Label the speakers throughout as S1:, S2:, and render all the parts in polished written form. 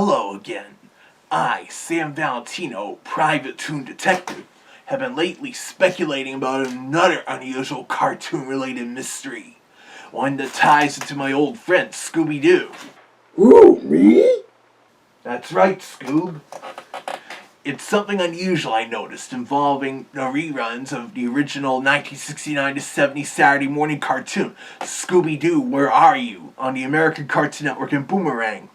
S1: Hello again. I, Sam Valentino, private toon detective, have been lately speculating about another unusual cartoon-related mystery. One that ties into my old friend Scooby-Doo.
S2: Who, me?
S1: That's right, Scoob. It's something unusual I noticed involving the reruns of the original 1969-70 Saturday morning cartoon, Scooby-Doo, Where Are You?, on the American Cartoon Network and Boomerang.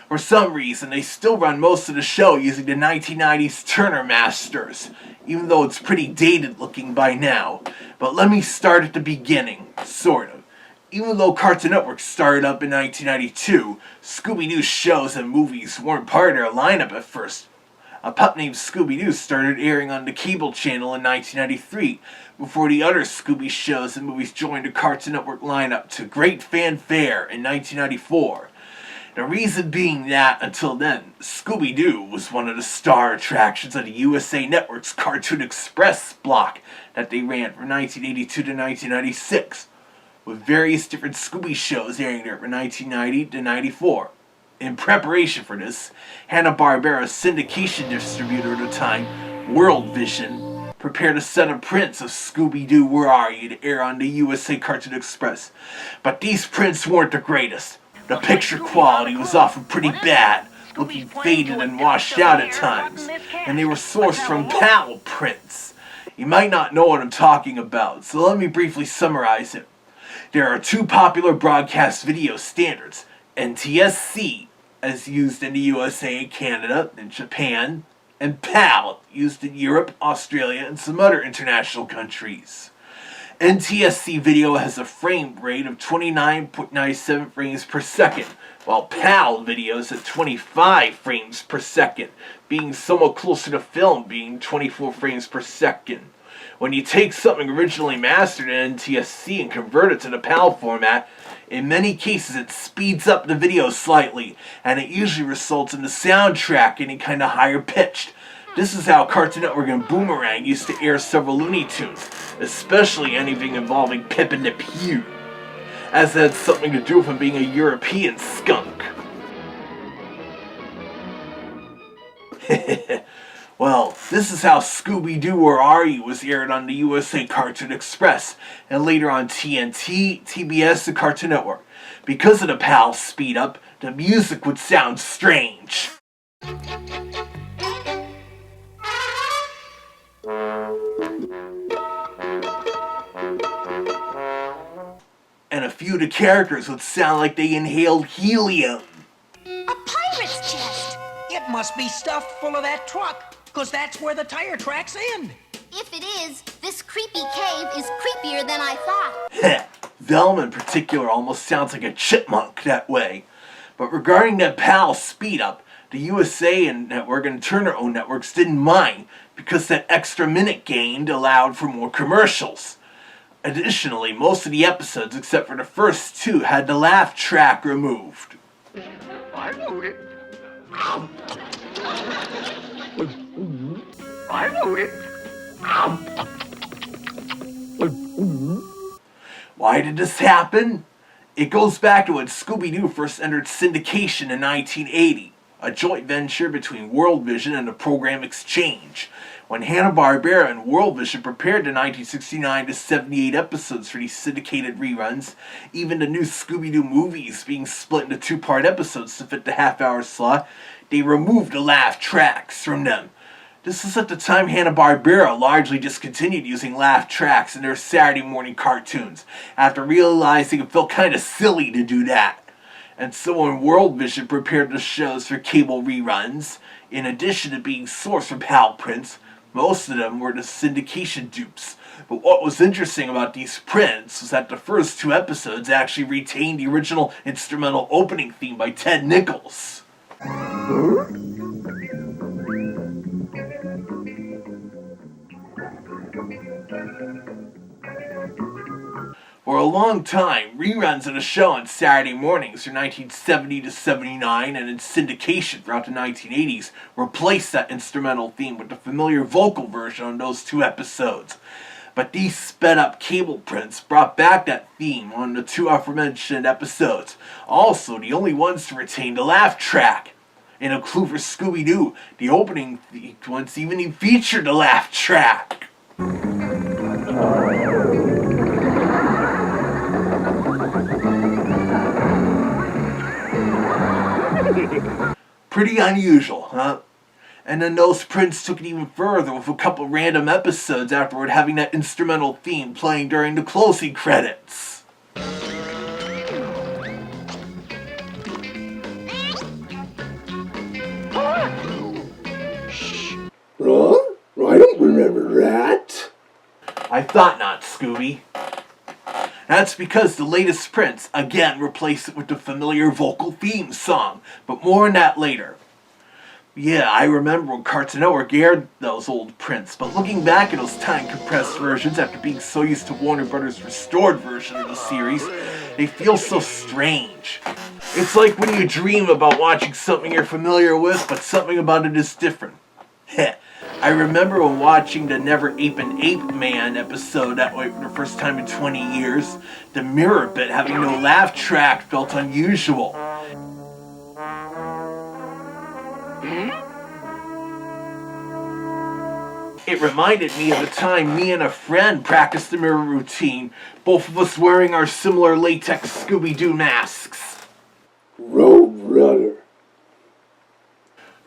S1: For some reason, they still run most of the show using the 1990s Turner Masters, even though it's pretty dated looking by now. But let me start at the beginning, sort of. Even though Cartoon Network started up in 1992, Scooby-Doo shows and movies weren't part of their lineup at first. A pup named Scooby-Doo started airing on the cable channel in 1993, before the other Scooby shows and movies joined the Cartoon Network lineup to great fanfare in 1994. The reason being that, until then, Scooby-Doo was one of the star attractions of the USA Network's Cartoon Express block that they ran from 1982 to 1996, with various different Scooby shows airing there from 1990 to 94. In preparation for this, Hanna-Barbera's syndication distributor at the time, World Vision, prepared a set of prints of Scooby-Doo Where Are You to air on the USA Cartoon Express. But these prints weren't the greatest. The picture quality was often pretty bad, looking faded and washed out at times, and they were sourced from PAL prints. You might not know what I'm talking about, so let me briefly summarize it. There are two popular broadcast video standards, NTSC, as used in the USA and Canada and Japan, and PAL, used in Europe, Australia, and some other international countries. NTSC video has a frame rate of 29.97 frames per second, while PAL video is at 25 frames per second, being somewhat closer to film being 24 frames per second. When you take something originally mastered in NTSC and convert it to the PAL format, in many cases it speeds up the video slightly, and it usually results in the soundtrack getting kind of higher pitched. This is how Cartoon Network and Boomerang used to air several Looney Tunes, especially anything involving Pip and the Pew, as that had something to do with him being a European skunk. Well, this is how Scooby-Doo Where Are You was aired on the USA Cartoon Express, and later on TNT, TBS, and Cartoon Network. Because of the PAL speed-up, the music would sound strange. And a few of the characters would sound like they inhaled helium.
S3: A pirate's chest!
S4: It must be stuffed full of that truck, because that's where the tire tracks end.
S3: If it is, this creepy cave is creepier than I thought.
S1: Velma in particular almost sounds like a chipmunk that way. But regarding that PAL speed-up, the USA Network and Turner-owned networks didn't mind, because that extra minute gained allowed for more commercials. Additionally, most of the episodes, except for the first two, had the laugh track removed.
S2: I wrote it. I wrote it.
S1: Why did this happen? It goes back to when Scooby-Doo first entered syndication in 1980, a joint venture between World Vision and the Program Exchange. When Hanna-Barbera and World Vision prepared the 1969 to 78 episodes for these syndicated reruns, even the new Scooby-Doo movies being split into two-part episodes to fit the half-hour slot, they removed the laugh tracks from them. This was at the time Hanna-Barbera largely discontinued using laugh tracks in their Saturday morning cartoons, after realizing it felt kind of silly to do that. And so when World Vision prepared the shows for cable reruns, in addition to being sourced from PAL prints, most of them were the syndication dupes. But what was interesting about these prints was that the first two episodes actually retained the original instrumental opening theme by Ted Nichols. For a long time, reruns of the show on Saturday mornings from 1970 to 79 and in syndication throughout the 1980s replaced that instrumental theme with the familiar vocal version on those two episodes. But these sped-up cable prints brought back that theme on the two aforementioned episodes, also the only ones to retain the laugh track. In A Clue for Scooby-Doo, the opening sequence even featured a laugh track. Pretty unusual, huh? And then those prints took it even further with a couple random episodes afterward having that instrumental theme playing during the closing credits.
S2: Huh? I don't remember that.
S1: I thought not, Scooby. That's because the latest prints, again, replaced it with the familiar vocal theme song, but more on that later. Yeah, I remember when Cartoon Network aired those old prints, but looking back at those time-compressed versions after being so used to Warner Brothers' restored version of the series, they feel so strange. It's like when you dream about watching something you're familiar with, but something about it is different. Heh. I remember when watching the Never Ape and Ape Man episode that way for the first time in 20 years, the mirror bit having no laugh track felt unusual. It reminded me of the time me and a friend practiced the mirror routine, both of us wearing our similar latex Scooby-Doo masks.
S2: Road Runner.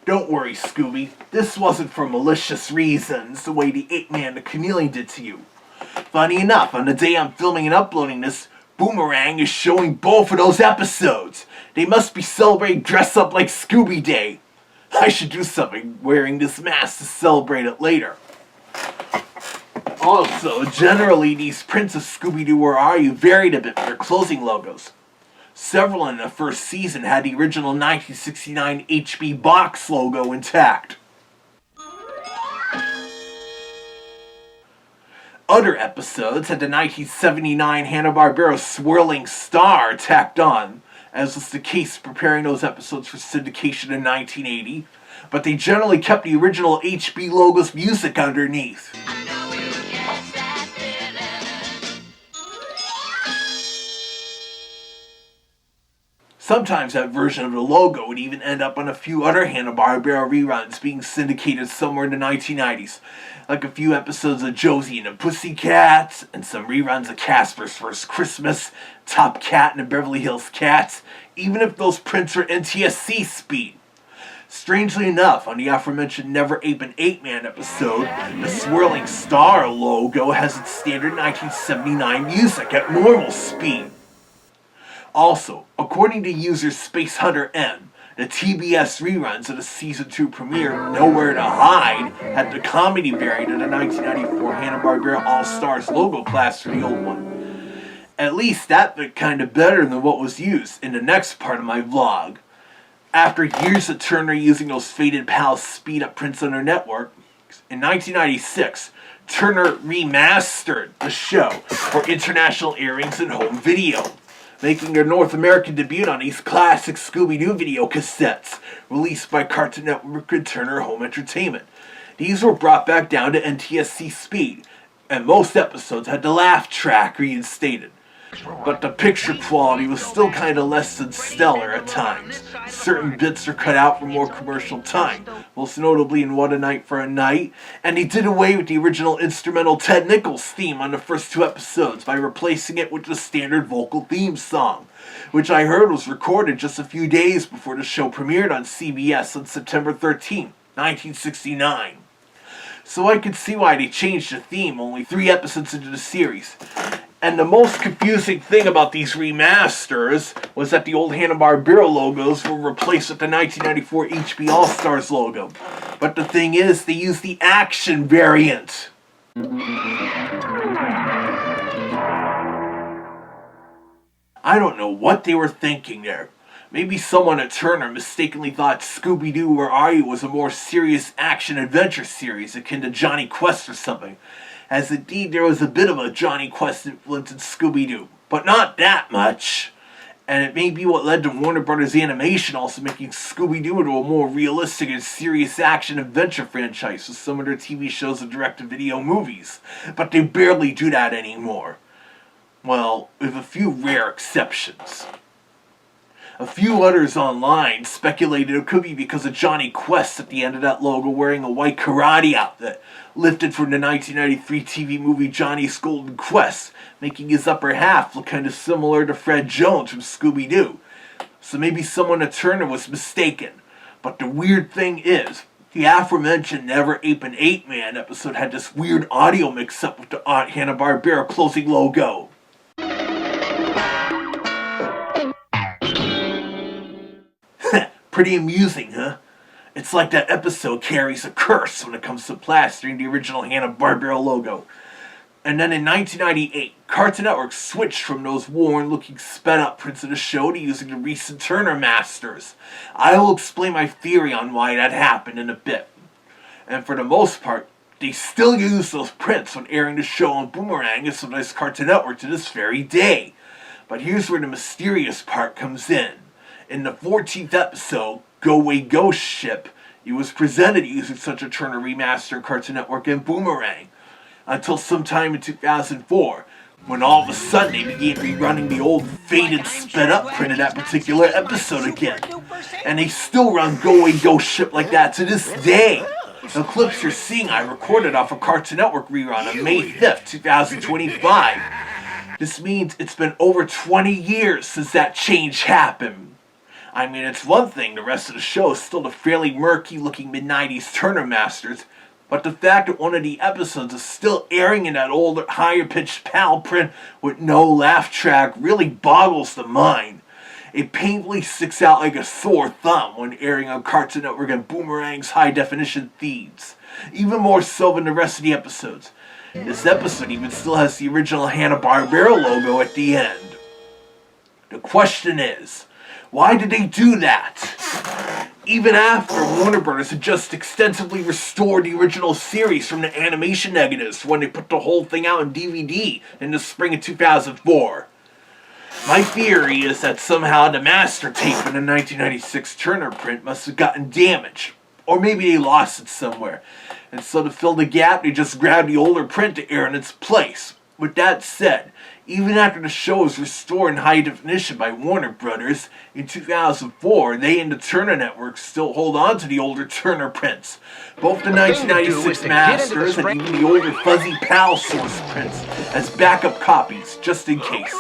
S1: Don't worry, Scooby. This wasn't for malicious reasons, the way the Ape Man the Chameleon did to you. Funny enough, on the day I'm filming and uploading this, Boomerang is showing both of those episodes. They must be celebrating Dress Up Like Scooby Day. I should do something wearing this mask to celebrate it later. Also, generally these prints of Scooby-Doo Where Are You varied a bit with their closing logos. Several in the first season had the original 1969 HB box logo intact. Other episodes had the 1979 Hanna-Barbera swirling star tacked on, as was the case preparing those episodes for syndication in 1980, but they generally kept the original HB logo's music underneath. Sometimes that version of the logo would even end up on a few other Hanna-Barbera reruns being syndicated somewhere in the 1990s, like a few episodes of Josie and the Pussycats, and some reruns of Casper's First Christmas, Top Cat and the Beverly Hills Cats, even if those prints were NTSC speed. Strangely enough, on the aforementioned Never Ape and Ape Man episode, the swirling star logo has its standard 1979 music at normal speed. Also, according to user Space Hunter M, the TBS reruns of the Season 2 premiere, Nowhere to Hide, had the comedy variant of the 1994 Hanna-Barbera All-Stars logo class for the old one. At least that bit kinda better than what was used in the next part of my vlog. After years of Turner using those faded PAL speed-up prints on their network, in 1996, Turner remastered the show for international airings and home video, making their North American debut on these classic Scooby-Doo video cassettes, released by Cartoon Network and Turner Home Entertainment. These were brought back down to NTSC speed, and most episodes had the laugh track reinstated. But the picture quality was still kinda less than stellar at times. Certain bits are cut out for more commercial time, most notably in What a Night for a Night, and they did away with the original instrumental Ted Nichols theme on the first two episodes by replacing it with the standard vocal theme song, which I heard was recorded just a few days before the show premiered on CBS on September 13, 1969. So I could see why they changed the theme only 3 episodes into the series. And the most confusing thing about these remasters was that the old Hanna-Barbera logos were replaced with the 1994 HB All-Stars logo. But the thing is, they used the action variant. I don't know what they were thinking there. Maybe someone at Turner mistakenly thought Scooby-Doo Where Are You was a more serious action-adventure series akin to Johnny Quest or something, as indeed there was a bit of a Johnny Quest influence in Scooby-Doo, but not that much. And it may be what led to Warner Brothers Animation also making Scooby-Doo into a more realistic and serious action-adventure franchise with some of their TV shows and direct-to-video movies, but they barely do that anymore. Well, with a few rare exceptions. A few others online speculated it could be because of Johnny Quest at the end of that logo wearing a white karate outfit, lifted from the 1993 TV movie Johnny's Golden Quest, making his upper half look kind of similar to Fred Jones from Scooby-Doo. So maybe someone at Turner was mistaken. But the weird thing is, the aforementioned Never Ape an Ape Man episode had this weird audio mix-up with the Aunt Hanna-Barbera closing logo. Pretty amusing, huh? It's like that episode carries a curse when it comes to plastering the original Hanna-Barbera logo. And then in 1998, Cartoon Network switched from those worn-looking sped-up prints of the show to using the recent Turner Masters. I will explain my theory on why that happened in a bit. And for the most part, they still use those prints when airing the show on Boomerang and sometimes Cartoon Network to this very day. But here's where the mysterious part comes in. In the 14th episode, Go Away Ghost Ship, it was presented using such a Turner remaster in Cartoon Network and Boomerang, until sometime in 2004, when all of a sudden they began rerunning the old faded sped up print of that particular episode again. And they still run Go Away Ghost Ship like that to this day. The clips you're seeing I recorded off a Cartoon Network rerun on May 5th, 2025. This means it's been over 20 years since that change happened. I mean, it's one thing the rest of the show is still the fairly murky-looking mid-90s Turner Masters, but the fact that one of the episodes is still airing in that older, higher-pitched PAL print with no laugh track really boggles the mind. It painfully sticks out like a sore thumb when airing on Cartoon Network and Boomerang's high-definition feeds, even more so than the rest of the episodes. This episode even still has the original Hanna-Barbera logo at the end. The question is, why did they do that? Even after Warner Bros. Had just extensively restored the original series from the animation negatives when they put the whole thing out on DVD in the spring of 2004. My theory is that somehow the master tape in the 1996 Turner print must have gotten damaged. Or maybe they lost it somewhere. And so to fill the gap, they just grabbed the older print to air in its place. With that said, even after the show was restored in high definition by Warner Brothers in 2004, they and the Turner Network still hold on to the older Turner prints. Both the 1996 Masters and even the older fuzzy PAL source prints as backup copies, just in case.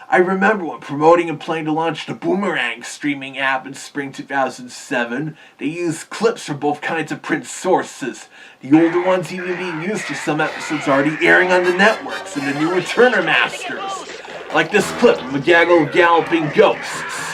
S1: I remember when promoting and planning to launch the Boomerang streaming app in spring 2007, they used clips from both kinds of print sources. The older ones even being used for some episodes already airing on the networks and the newer Turner Masters. Like this clip from A Gaggle of Galloping Ghosts.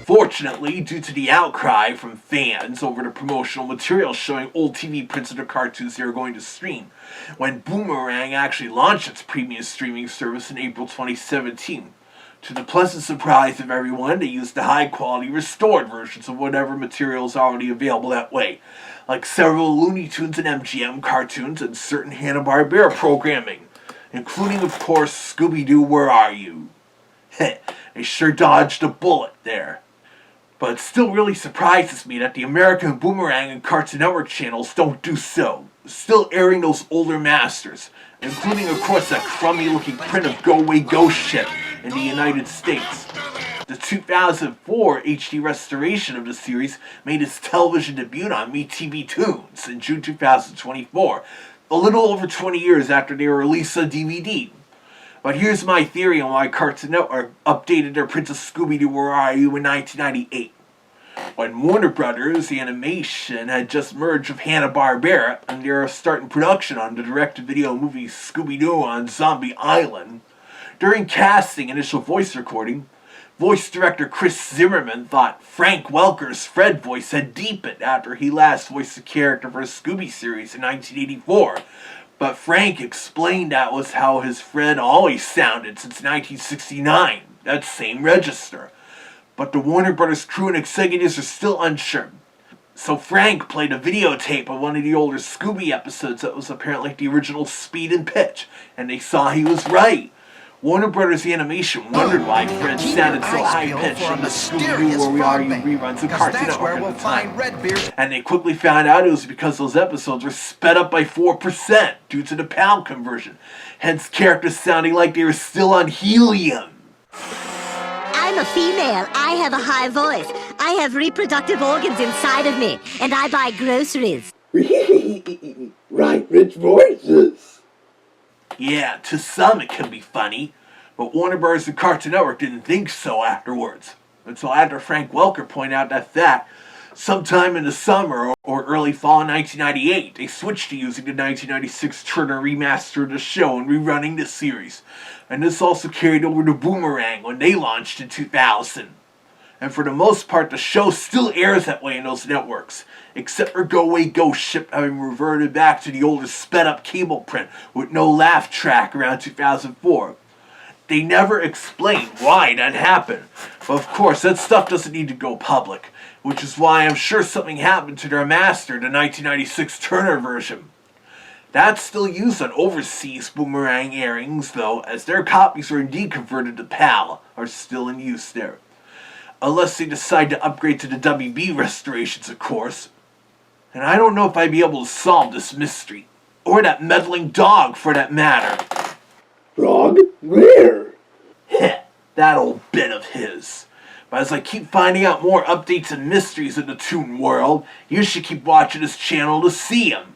S1: Fortunately, due to the outcry from fans over the promotional material showing old TV prints of the cartoons they were going to stream, when Boomerang actually launched its premium streaming service in April 2017, to the pleasant surprise of everyone, they used the high-quality restored versions of whatever material is already available that way, like several Looney Tunes and MGM cartoons and certain Hanna-Barbera programming, including, of course, Scooby-Doo Where Are You? They sure dodged a bullet there. But it still really surprises me that the American Boomerang and Cartoon Network channels don't do so, still airing those older masters, including of course that crummy looking print of Go Away Ghost Ship in the United States. The 2004 HD restoration of the series made its television debut on MeTV Toons in June 2024, a little over 20 years after they were released on DVD. But here's my theory on why Cartoon Network updated their print of Scooby-Doo Where Are You in 1998. When Warner Brothers Animation had just merged with Hanna-Barbera and they were starting production on the direct-to-video movie Scooby-Doo on Zombie Island, during casting initial voice recording, voice director Chris Zimmerman thought Frank Welker's Fred voice had deepened after he last voiced the character for a Scooby series in 1984. But Frank explained that was how his Fred always sounded since 1969, that same register. But the Warner Brothers crew and executives are still unsure. So Frank played a videotape of one of the older Scooby episodes that was apparently the original speed and pitch, and they saw he was right. Warner Brothers Animation wondered why Fred sounded so high-pitched in the Scooby-Doo Where We Are You reruns of Cartoon Network at the time. And they quickly found out it was because those episodes were sped up by 4% due to the PAL conversion, hence characters sounding like they were still on helium.
S5: I'm a female. I have a high voice. I have reproductive organs inside of me, and I buy groceries.
S2: Right, rich voices.
S1: Yeah, to some it can be funny, but Warner Bros. And Cartoon Network didn't think so afterwards. Until after Frank Welker pointed out that sometime in the summer or early fall of 1998, they switched to using the 1996 Turner remaster of the show and rerunning the series. And this also carried over to Boomerang when they launched in 2000. And for the most part, the show still airs that way in those networks, except for Go Away Ghost Ship having reverted back to the older sped-up cable print with no laugh track around 2004. They never explain why that happened, but of course that stuff doesn't need to go public, which is why I'm sure something happened to their master, the 1996 Turner version. That's still used on overseas Boomerang airings, though, as their copies are indeed converted to PAL, are still in use there. Unless they decide to upgrade to the WB restorations, of course. And I don't know if I'd be able to solve this mystery. Or that meddling dog, for that matter.
S2: Frog? Where?
S1: Heh, that old bit of his. But as I keep finding out more updates and mysteries in the toon world, you should keep watching this channel to see them.